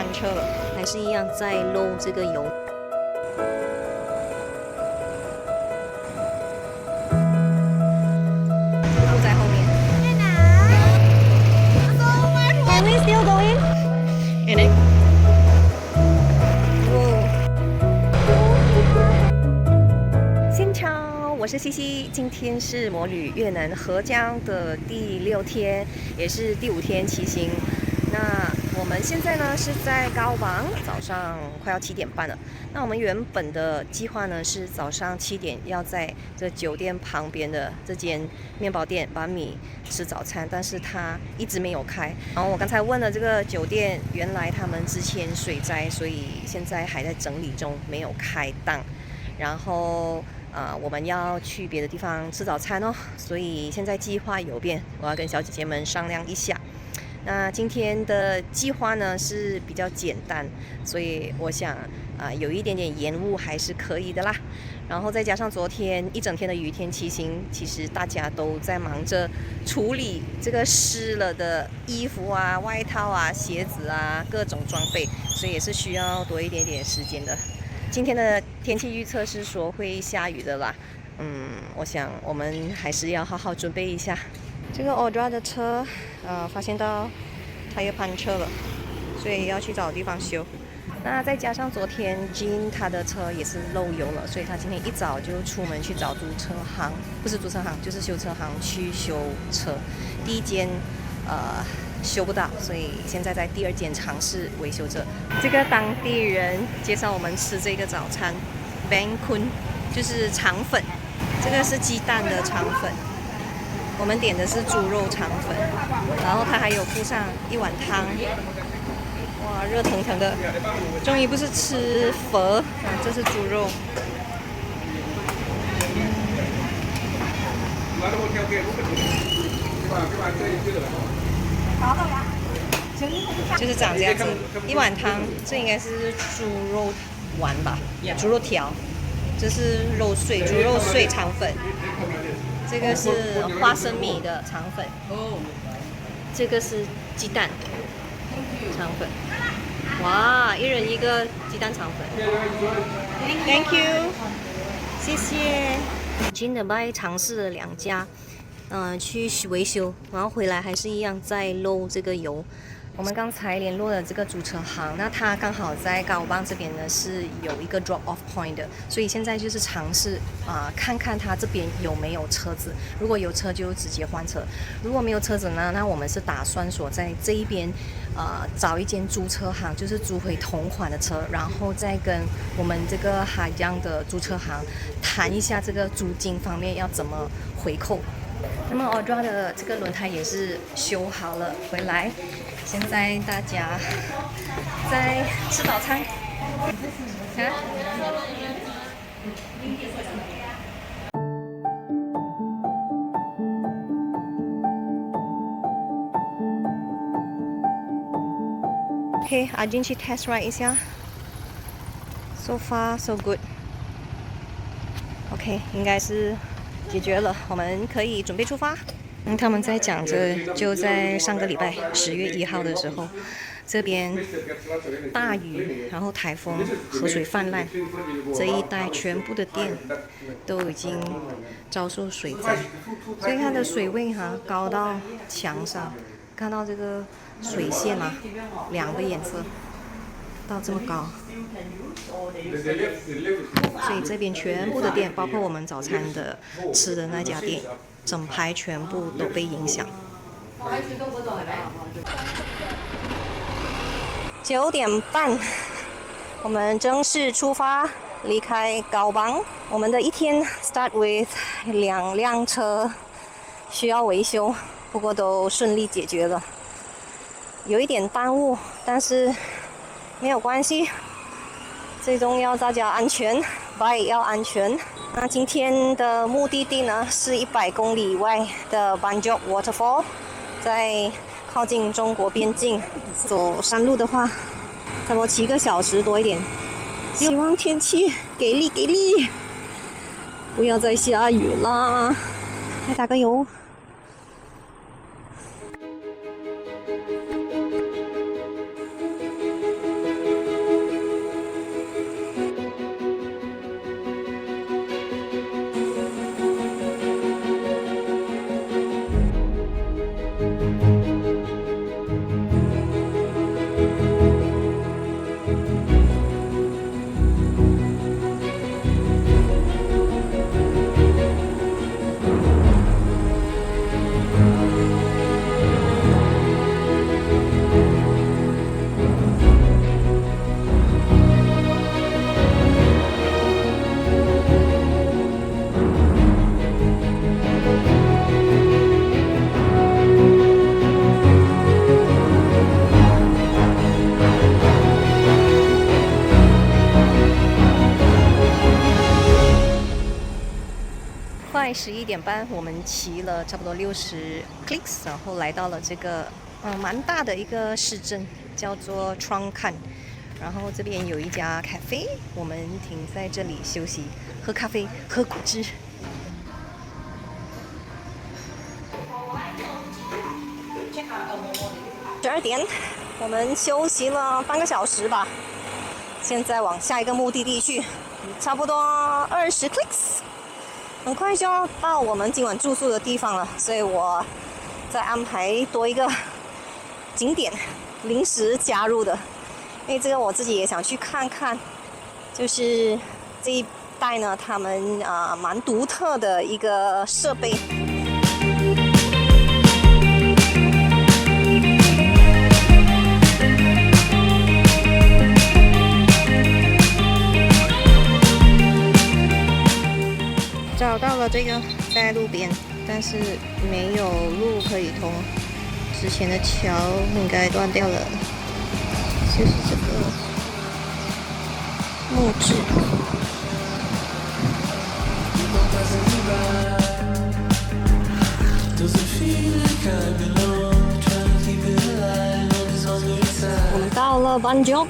翻车了，还是一样在漏这个油。路在后面。Are we still going? And then, Xin chào， 我是西西。今天是摩旅越南合江的第6天，也是第5天骑行。那我们现在呢是在高榜，早上快要7点半了。那我们原本的计划呢是早上7点要在这酒店旁边的这间面包店把米吃早餐，但是它一直没有开。然后我刚才问了这个酒店，原来他们之前水灾，所以现在还在整理中，没有开档。然后我们要去别的地方吃早餐哦，所以现在计划有变，我要跟小姐姐们商量一下。那今天的计划呢是比较简单，所以我想有一点点延误还是可以的啦。然后再加上昨天一整天的雨天骑行，其实大家都在忙着处理这个湿了的衣服啊、外套啊、鞋子啊、各种装备，所以也是需要多一点点时间的。今天的天气预测是说会下雨的啦，我想我们还是要好好准备一下。这个 Audra 的车，发现到它又翻车了，所以要去找地方修。那再加上昨天 Jean 他的车也是漏油了，所以他今天一早就出门去找租车行，不是租车行就是修车行去修车。第一间修不到，所以现在在第2间尝试维修这。这个当地人介绍我们吃这个早餐 ，Bang Kun 就是肠粉，这个是鸡蛋的肠粉。我们点的是猪肉肠粉，然后它还有附上1碗汤，哇，热腾腾的，终于不是吃粉这是猪肉。就是长这样子，1碗汤，这应该是猪肉丸吧，猪肉条，这是肉碎，猪肉碎肠粉。这个是花生米的肠粉，这个是鸡蛋肠粉，哇，一人一个鸡蛋肠粉 ，Thank you， 谢谢。今天拜尝试了2家，去维修，然后回来还是一样在漏这个油。我们刚才联络了这个租车行，那他刚好在高磅这边呢是有一个 drop off point 的，所以现在就是尝试看看他这边有没有车子，如果有车就直接换车，如果没有车子呢，那我们是打算说在这一边找一间租车行，就是租回同款的车，然后再跟我们这个海江的租车行谈一下这个租金方面要怎么回扣。那么 Audra 的这个轮胎也是修好了回来，现在大家在吃早餐。OK， 阿金去 test ride 一下。So far so good。OK， 应该是解决了，我们可以准备出发。他们在讲着，就在上个礼拜10月1号的时候，这边大雨，然后台风，河水泛滥，这一带全部的店都已经遭受水灾，所以它的水位高到墙上，看到这个水线吗？2个颜色到这么高，所以这边全部的店，包括我们早餐的吃的那家店，整排全部都被影响。9点半，我们正式出发离开高磅。我们的一天 start with 2辆车需要维修，不过都顺利解决了，有一点耽误，但是没有关系，最重要大家安全，bike 要安全。那今天的目的地呢是100公里以外的 Banjok Waterfall， 在靠近中国边境，走山路的话，差不多7个小时多一点。希望天气给力，不要再下雨啦！来打个油。在11点半，我们骑了差不多60 clicks， 然后来到了这个蛮大的一个市镇，叫做 Trang 然后这边有一家咖啡，我们停在这里休息，喝咖啡，喝果汁。12点，我们休息了半个小时吧，现在往下一个目的地去，差不多20 clicks， 很快就要到我们今晚住宿的地方了，所以我再安排多一个景点，临时加入的。因为这个我自己也想去看看，就是这一带呢，他们蛮独特的一个设备。找到了这个在路边，但是没有路可以通，之前的桥应该断掉了。就是这个木质，我们到了 Banjok，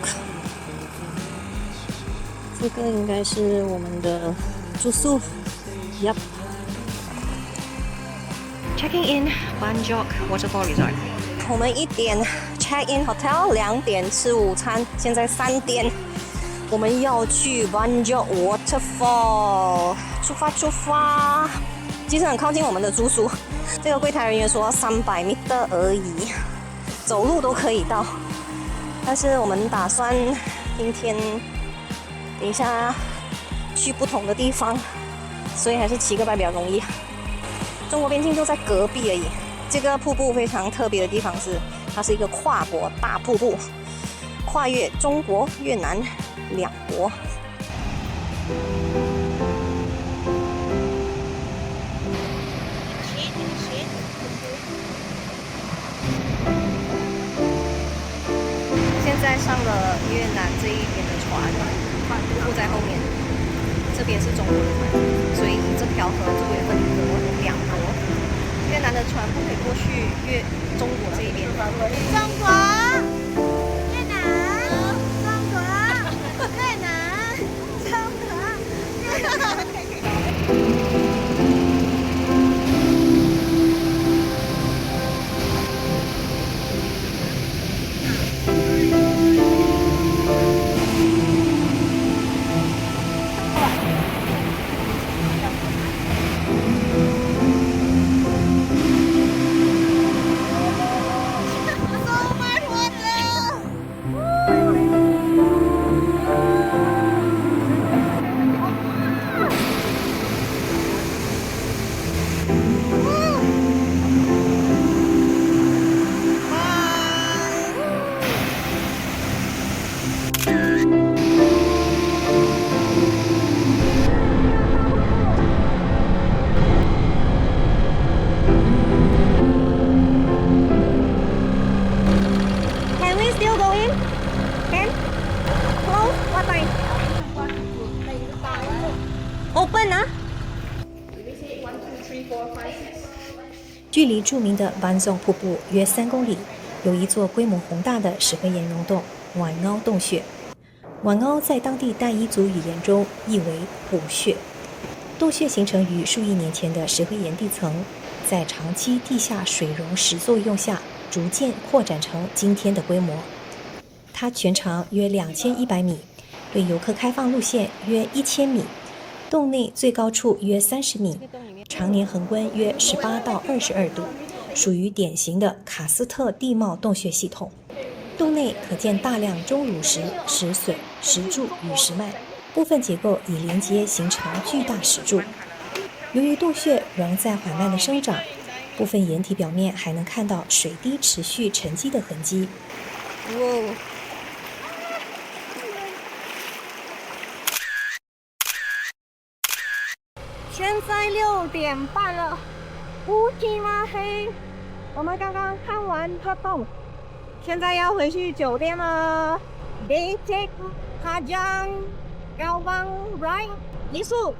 这个应该是我们的住宿。Yep. Checking in Banjok Waterfall Resort。我们1点 check in hotel， 2点吃午餐，现在3点，我们要去 Banjok Waterfall， 出发！其实很靠近我们的住宿，这个柜台人员说300米而已，走路都可以到。但是我们打算今天等一下去不同的地方，所以还是骑个拜比较容易。中国边境就在隔壁而已。这个瀑布非常特别的地方是，它是一个跨国大瀑布，跨越中国、越南2国。现在上了越南这一边的船，瀑布在后面，这边是中国的船，所以这条河就会分隔2国。越南的船不可以过去中国这一边。中国、越南、中国、越南、中国、越南。Open 啊！距离著名的 Banjok 瀑布约3公里，有一座规模宏大的石灰岩溶洞——晚凹洞穴。晚凹在当地傣彝族语言中意为虎穴。洞穴形成于数亿年前的石灰岩地层，在长期地下水溶石作用下，逐渐扩展成今天的规模。它全长约2100米，对游客开放路线约1000米。洞内最高处约30米，常年恒温约18到22度，属于典型的喀斯特地貌洞穴系统。洞内可见大量钟乳石、石笋、石柱与石脉，部分结构已连接形成巨大石柱。由于洞穴仍在缓慢的生长，部分岩体表面还能看到水滴持续沉积的痕迹。哇！现在6点半了，乌漆嘛黑。我们刚刚看完破洞，现在要回去酒店了。Day take Hajang Galvang Right 结束。